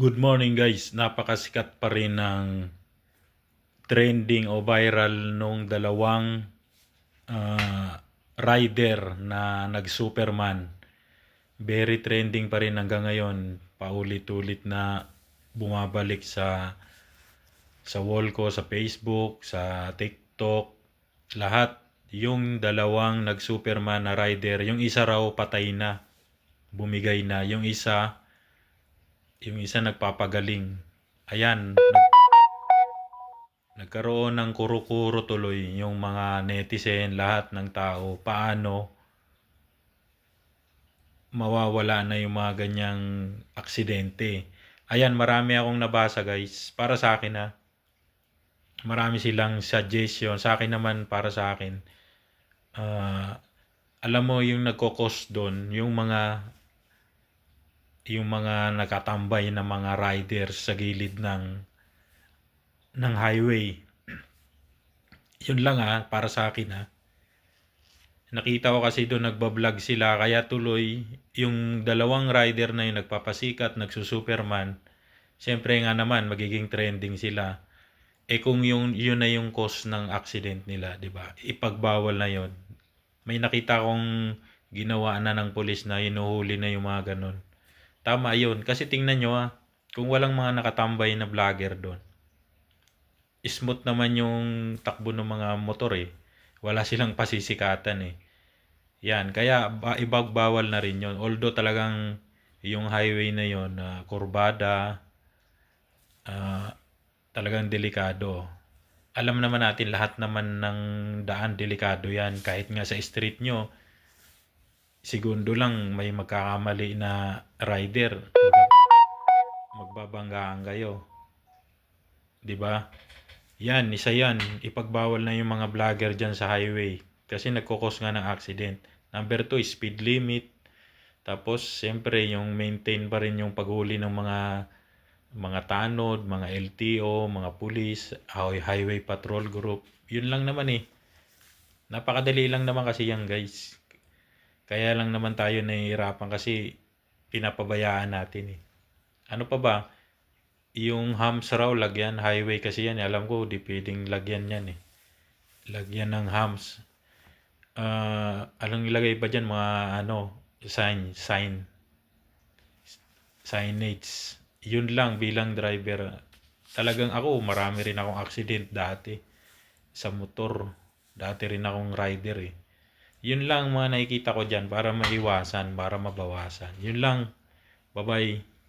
Good morning guys, napakasikat pa rin ng trending o viral nung dalawang rider na nag-Superman. Very trending pa rin hanggang ngayon, paulit-ulit na bumabalik sa wall ko, sa Facebook, sa TikTok, lahat. Yung dalawang nag-Superman na rider, yung isa raw patay na, bumigay na, yung isa nagpapagaling. Ayan, nagkaroon ng kuro-kuro tuloy yung mga netizen, lahat ng tao. Paano mawawala na yung mga ganyang aksidente? Ayan, marami akong nabasa guys. Para sa akin ha, marami silang suggestion. Sa akin naman, para sa akin, ah, alam mo yung nagkokos doon, yung mga nakatambay na mga riders sa gilid ng highway. Yun lang para sa akin Nakita ko kasi doon nagbablog sila, kaya tuloy yung dalawang rider na yung nagpapasikat, nagsusuperman. Siyempre nga naman magiging trending sila. Kung yun na yung cause ng accident nila, 'di ba? Ipagbawal na yun. May nakita kong ginawa na ng pulis na hinuhuli na yung mga ganun. Tama yun. Kasi tingnan nyo kung walang mga nakatambay na vlogger doon, smooth naman yung takbo ng mga motor Wala silang pasisikatan Yan, kaya ibagbawal na rin yon. Although talagang yung highway na yon kurbada, ah, talagang delikado. Alam naman natin lahat naman ng daan delikado yan. Kahit nga sa street nyo, segundo lang may magkakamali na rider, magbabanggaan kayo. 'Di ba? Yan, isa yan. Ipagbawal na yung mga vlogger dyan sa highway. Kasi nagkukos nga ng accident. Number 2, speed limit. Tapos, siyempre, yung maintain pa rin yung paghuli ng mga tanod, mga LTO, mga pulis, highway patrol group. Yun lang naman Napakadali lang naman kasi yan, guys. Kaya lang naman tayo nahihirapan kasi pinapabayaan natin Ano pa ba? Yung hams raw, lagyan. Highway kasi yan. Alam ko, di pwedeng lagyan yan Lagyan ng hams. Anong ilagay pa dyan? Mga signage. Yun lang bilang driver. Talagang ako, marami rin akong accident dati sa motor. Dati rin akong rider Yun lang mga nakikita ko dyan para maiwasan, para mabawasan. Yun lang. Bye-bye.